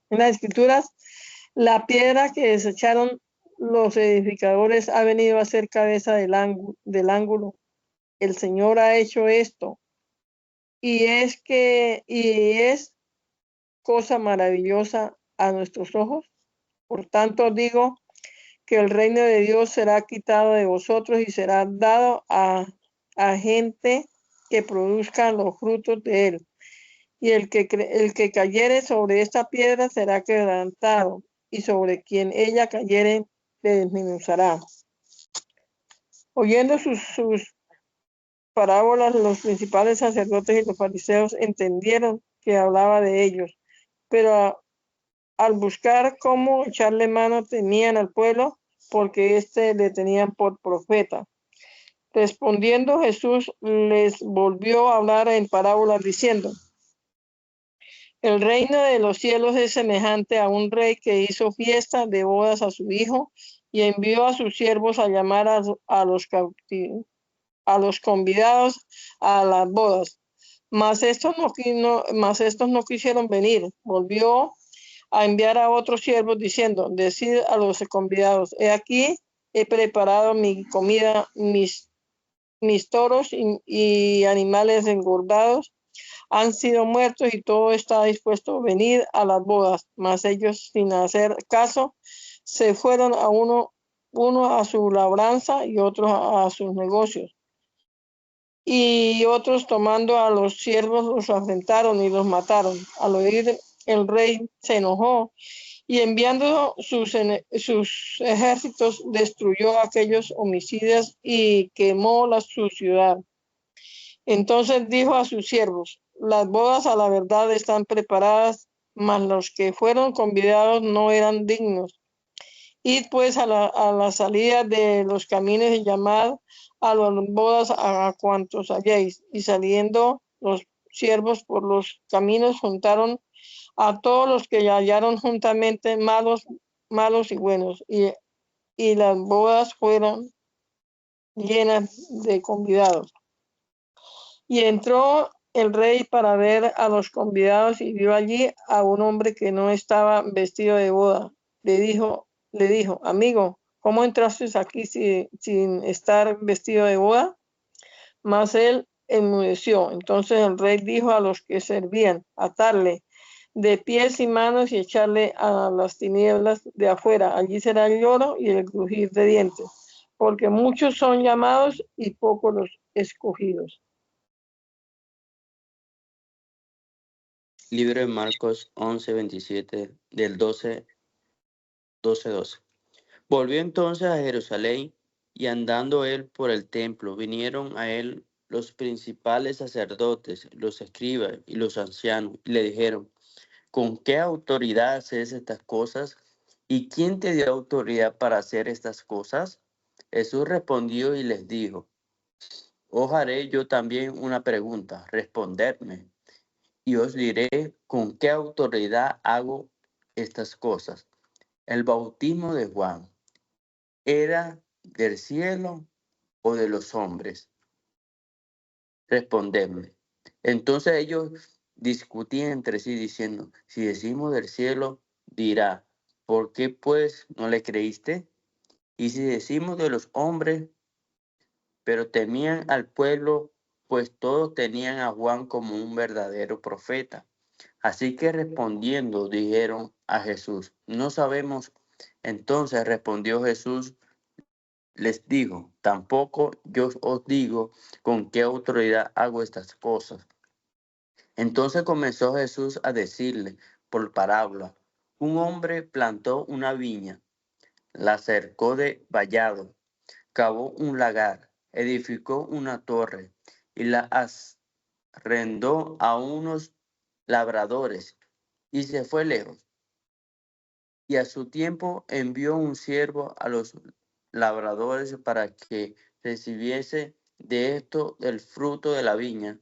escrituras, la piedra que desecharon los edificadores ha venido a ser cabeza del ángulo. El Señor ha hecho esto, y es cosa maravillosa a nuestros ojos. Por tanto digo que el reino de Dios será quitado de vosotros y será dado a gente que produzca los frutos de él. Y el que cayere sobre esta piedra será quebrantado, y sobre quien ella cayere le desmenuzará. Oyendo sus parábolas, los principales sacerdotes y los fariseos entendieron que hablaba de ellos, pero al buscar cómo echarle mano temían al pueblo, porque le tenían por profeta. Respondiendo Jesús les volvió a hablar en parábolas diciendo, el reino de los cielos es semejante a un rey que hizo fiesta de bodas a su hijo y envió a sus siervos a llamar a los convidados a las bodas. Mas estos no quisieron venir. Volvió a enviar a otros siervos diciendo, decid a los convidados, he aquí, he preparado mi comida, mis toros y animales engordados han sido muertos y todo está dispuesto a venir a las bodas. Mas ellos, sin hacer caso, se fueron uno a su labranza y otros a sus negocios. Y otros, tomando a los siervos, los afrentaron y los mataron. Al oír el rey se enojó y enviando sus ejércitos destruyó a aquellos homicidas y quemó su ciudad. Entonces dijo a sus siervos, las bodas a la verdad están preparadas, mas los que fueron convidados no eran dignos. Id pues a la salida de los caminos y llamad a las bodas a cuantos halléis. Y saliendo los siervos por los caminos juntaron a todos los que hallaron juntamente, malos y buenos, y las bodas fueron llenas de convidados. Y entró el rey para ver a los convidados y vio allí a un hombre que no estaba vestido de boda. Le dijo, amigo, ¿cómo entraste aquí sin estar vestido de boda? Mas él enmudeció. Entonces el rey dijo a los que servían, atarle de pies y manos y echarle a las tinieblas de afuera. Allí será el lloro y el crujir de dientes, porque muchos son llamados y pocos los escogidos. Libro de Marcos 11:27, del 12. Volvió entonces a Jerusalén, y andando él por el templo, vinieron a él los principales sacerdotes, los escribas y los ancianos, y le dijeron: ¿con qué autoridad haces estas cosas? ¿Y quién te dio autoridad para hacer estas cosas? Jesús respondió y les dijo: os haré yo también una pregunta, respondedme, y os diré con qué autoridad hago estas cosas. El bautismo de Juan, ¿era del cielo o de los hombres? Respondedme. Entonces ellos discutían entre sí diciendo: si decimos del cielo, dirá: ¿por qué pues no le creíste? Y si decimos de los hombres, pero temían al pueblo, pues todos tenían a Juan como un verdadero profeta. Así que respondiendo dijeron a Jesús: no sabemos. Entonces respondió Jesús, les dijo: tampoco yo os digo con qué autoridad hago estas cosas. Entonces comenzó Jesús a decirle por parábola: un hombre plantó una viña, la cercó de vallado, cavó un lagar, edificó una torre y la arrendó a unos labradores y se fue lejos. Y a su tiempo envió un siervo a los labradores para que recibiese de esto del fruto de la viña.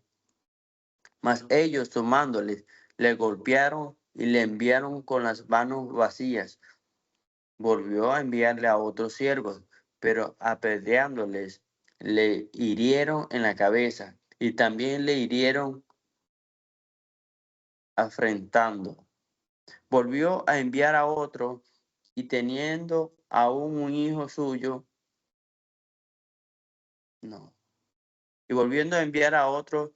Mas ellos, tomándoles, le golpearon y le enviaron con las manos vacías. Volvió a enviarle a otros siervos, pero apedreándoles, le hirieron en la cabeza y también le hirieron afrentando. Volvió a enviar a otro, y teniendo aún un hijo suyo, no. Y volviendo a enviar a otro,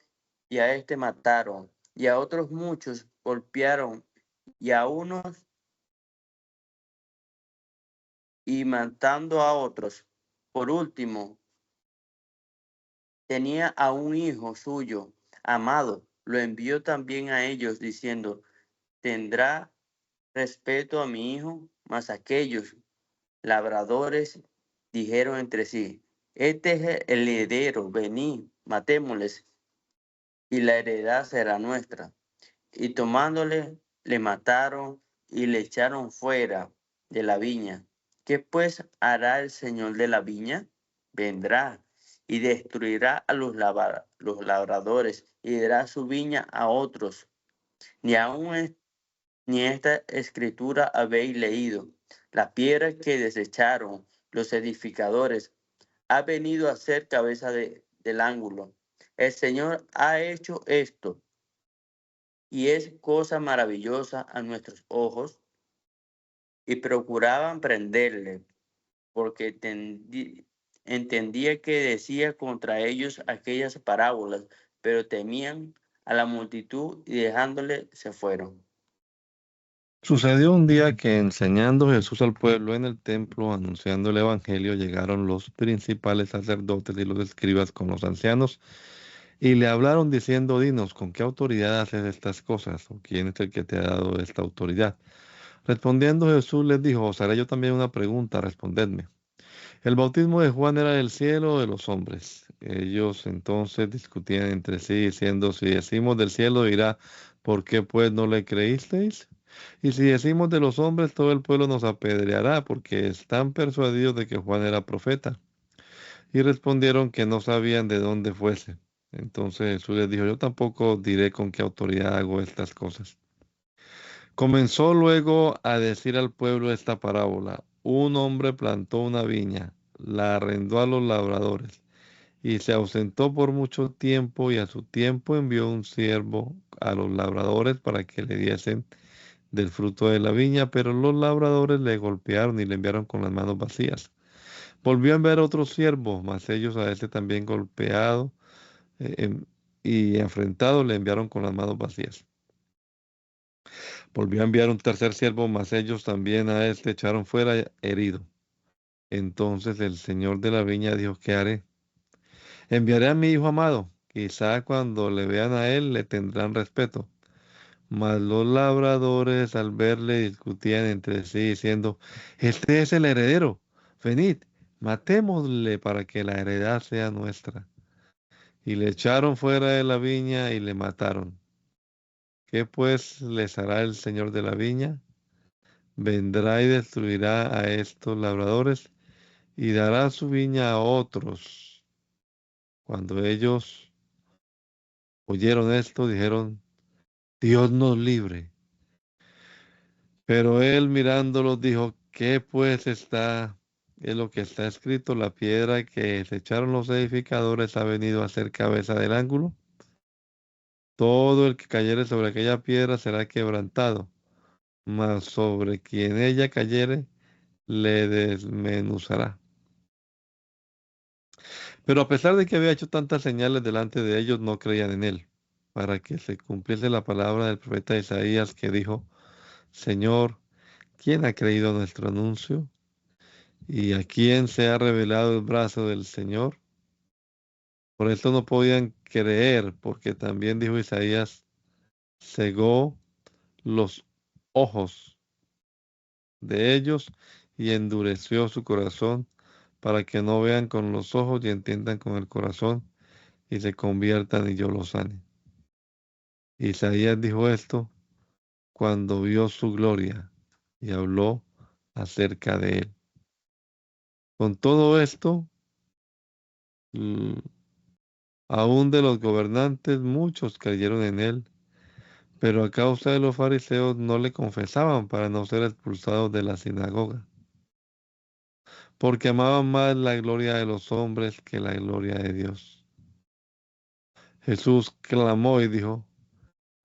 y a este mataron, y a otros muchos golpearon, y a unos, y matando a otros. Por último, tenía a un hijo suyo amado, lo envió también a ellos, diciendo: ¿tendrá respeto a mi hijo? Mas aquellos labradores dijeron entre sí: este es el heredero, venid, matémosles, y la heredad será nuestra. Y tomándole, le mataron y le echaron fuera de la viña. ¿Qué pues hará el Señor de la viña? Vendrá y destruirá a los labradores y dará su viña a otros. Ni aún ni esta escritura habéis leído: la piedra que desecharon los edificadores ha venido a ser cabeza del ángulo. El Señor ha hecho esto, y es cosa maravillosa a nuestros ojos. Y procuraban prenderle, porque entendía que decía contra ellos aquellas parábolas, pero temían a la multitud y dejándole se fueron. Sucedió un día que, enseñando Jesús al pueblo en el templo, anunciando el evangelio, llegaron los principales sacerdotes y los escribas con los ancianos y le hablaron diciendo: dinos, ¿con qué autoridad haces estas cosas? ¿O quién es el que te ha dado esta autoridad? Respondiendo Jesús les dijo: os haré yo también una pregunta, respondedme. ¿El bautismo de Juan era del cielo o de los hombres? Ellos entonces discutían entre sí, diciendo: si decimos del cielo, dirá: ¿por qué pues no le creísteis? Y si decimos de los hombres, todo el pueblo nos apedreará, porque están persuadidos de que Juan era profeta. Y respondieron que no sabían de dónde fuese. Entonces Jesús les dijo: yo tampoco os diré con qué autoridad hago estas cosas. Comenzó luego a decir al pueblo esta parábola: un hombre plantó una viña, la arrendó a los labradores, y se ausentó por mucho tiempo, y a su tiempo envió un siervo a los labradores para que le diesen del fruto de la viña, pero los labradores le golpearon y le enviaron con las manos vacías. Volvió a enviar otro siervo, mas ellos a ese también golpeado y enfrentado le enviaron con las manos vacías. Volvió a enviar un tercer siervo, mas ellos también a este echaron fuera herido. Entonces el señor de la viña dijo, ¿qué haré? Enviaré a mi hijo amado. Quizá cuando le vean a él le tendrán respeto. Mas los labradores al verle discutían entre sí diciendo, este es el heredero. Venid, matémosle para que la heredad sea nuestra. Y le echaron fuera de la viña y le mataron. ¿Qué pues les hará el señor de la viña? Vendrá y destruirá a estos labradores y dará su viña a otros. Cuando ellos oyeron esto, dijeron, Dios nos libre. Pero él mirándolos dijo, ¿qué pues es lo que está escrito? La piedra que se echaron los edificadores ha venido a ser cabeza del ángulo. Todo el que cayere sobre aquella piedra será quebrantado, mas sobre quien ella cayere le desmenuzará. Pero a pesar de que había hecho tantas señales delante de ellos, no creían en él, para que se cumpliese la palabra del profeta Isaías que dijo, Señor, ¿quién ha creído nuestro anuncio? ¿Y a quién se ha revelado el brazo del Señor? Por esto no podían creer, porque también dijo Isaías, cegó los ojos de ellos y endureció su corazón para que no vean con los ojos y entiendan con el corazón y se conviertan y yo los sane. Isaías dijo esto cuando vio su gloria y habló acerca de él. Con todo esto, l- aún de los gobernantes muchos creyeron en él, pero a causa de los fariseos no le confesaban para no ser expulsados de la sinagoga, porque amaban más la gloria de los hombres que la gloria de Dios. Jesús clamó y dijo,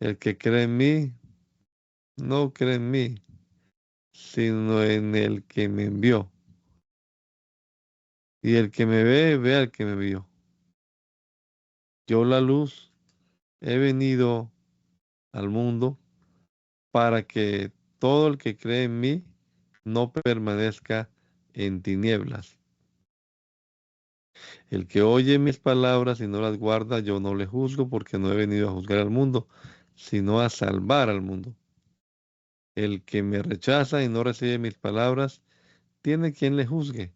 el que cree en mí, no cree en mí, sino en el que me envió. Y el que me ve, ve al que me vio. Yo la luz he venido al mundo para que todo el que cree en mí no permanezca en tinieblas. El que oye mis palabras y no las guarda, yo no le juzgo porque no he venido a juzgar al mundo, sino a salvar al mundo. El que me rechaza y no recibe mis palabras, tiene quien le juzgue.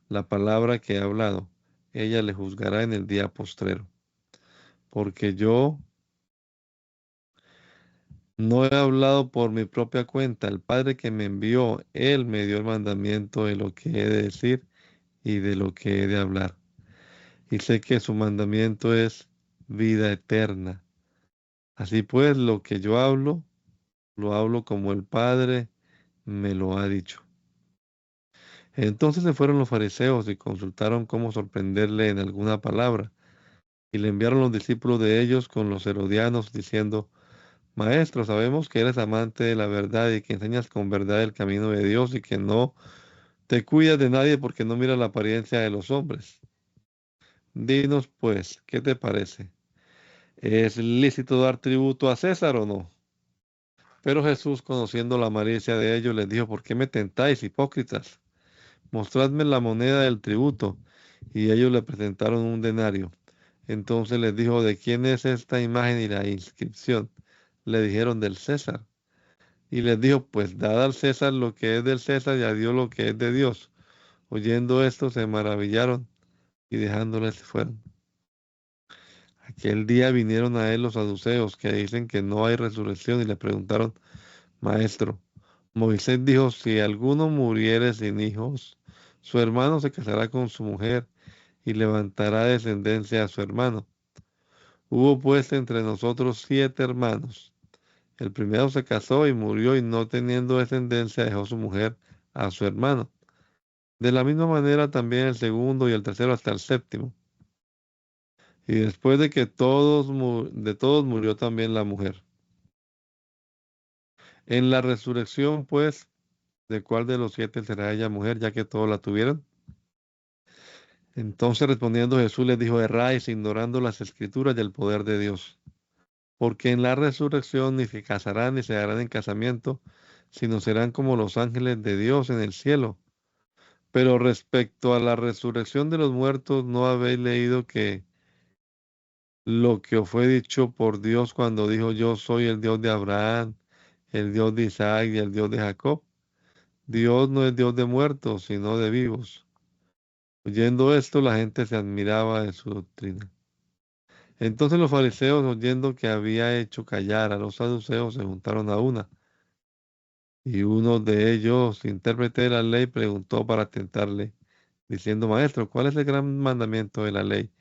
La palabra que he hablado, ella le juzgará en el día postrero. Porque yo no he hablado por mi propia cuenta. El Padre que me envió, Él me dio el mandamiento de lo que he de decir y de lo que he de hablar. Y sé que su mandamiento es vida eterna. Así pues, lo que yo hablo, lo hablo como el Padre me lo ha dicho. Entonces se fueron los fariseos y consultaron cómo sorprenderle en alguna palabra. Y le enviaron los discípulos de ellos con los herodianos, diciendo, Maestro, sabemos que eres amante de la verdad y que enseñas con verdad el camino de Dios y que no te cuidas de nadie porque no miras la apariencia de los hombres. Dinos, pues, ¿qué te parece? ¿Es lícito dar tributo a César o no? Pero Jesús, conociendo la malicia de ellos, les dijo, ¿por qué me tentáis, hipócritas? Mostradme la moneda del tributo. Y ellos le presentaron un denario. Entonces les dijo, ¿de quién es esta imagen y la inscripción? Le dijeron, del César. Y les dijo, pues dad al César lo que es del César y a Dios lo que es de Dios. Oyendo esto, se maravillaron y dejándoles se fueron. Aquel día vinieron a él los saduceos que dicen que no hay resurrección y le preguntaron, Maestro, Moisés dijo, si alguno muriere sin hijos, su hermano se casará con su mujer y levantará descendencia a su hermano. Hubo pues entre nosotros 7 hermanos. El primero se casó y murió y no teniendo descendencia dejó su mujer a su hermano. De la misma manera también el segundo y el tercero hasta el séptimo. Y después de que de todos murió también la mujer. En la resurrección, pues, ¿de cuál de los 7 será ella mujer, ya que todos la tuvieron? Entonces respondiendo Jesús les dijo, erráis ignorando las escrituras y el poder de Dios. Porque en la resurrección ni se casarán ni se darán en casamiento, sino serán como los ángeles de Dios en el cielo. Pero respecto a la resurrección de los muertos, ¿no habéis leído que lo que os fue dicho por Dios cuando dijo, yo soy el Dios de Abraham, el Dios de Isaac y el Dios de Jacob? Dios no es Dios de muertos, sino de vivos. Oyendo esto, la gente se admiraba de su doctrina. Entonces los fariseos, oyendo que había hecho callar a los saduceos, se juntaron a una. Y uno de ellos, intérprete de la ley, preguntó para tentarle, diciendo, Maestro, ¿cuál es el gran mandamiento de la ley?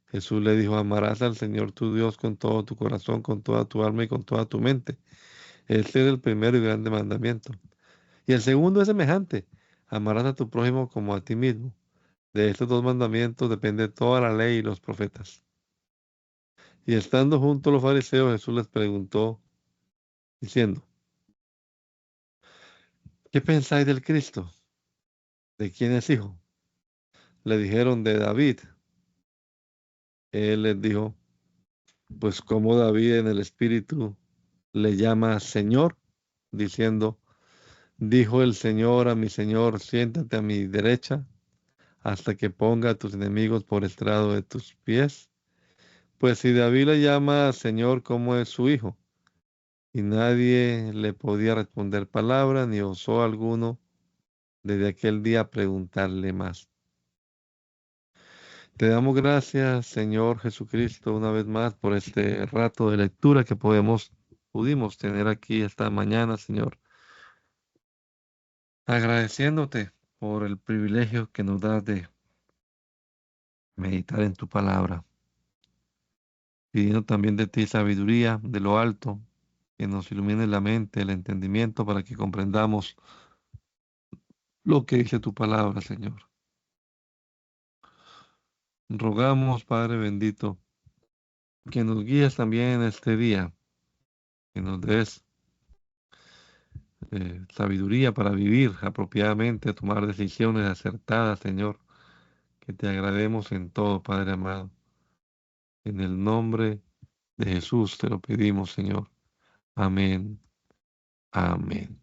Jesús le dijo, amarás al Señor tu Dios con todo tu corazón, con toda tu alma y con toda tu mente. Este es el primero y grande mandamiento. Y el segundo es semejante, amarás a tu prójimo como a ti mismo. De estos dos mandamientos depende toda la ley y los profetas. Y estando juntos los fariseos, Jesús les preguntó, diciendo, ¿qué pensáis del Cristo? ¿De quién es hijo? Le dijeron, de David. Él les dijo, pues como David en el Espíritu le llama Señor, diciendo, dijo el Señor a mi Señor, siéntate a mi derecha hasta que ponga a tus enemigos por estrado de tus pies. Pues si David le llama Señor, ¿cómo es su hijo? Y nadie le podía responder palabra, ni osó alguno desde aquel día preguntarle más. Te damos gracias, Señor Jesucristo, una vez más por este rato de lectura que pudimos tener aquí esta mañana, Señor. Agradeciéndote por el privilegio que nos das de meditar en tu palabra. Pidiendo también de ti sabiduría de lo alto, que nos ilumine la mente, el entendimiento, para que comprendamos lo que dice tu palabra, Señor. Rogamos, Padre bendito, que nos guíes también en este día, que nos des sabiduría para vivir apropiadamente, tomar decisiones acertadas, Señor, que te agrademos en todo, Padre amado. En el nombre de Jesús te lo pedimos, Señor. Amén. Amén.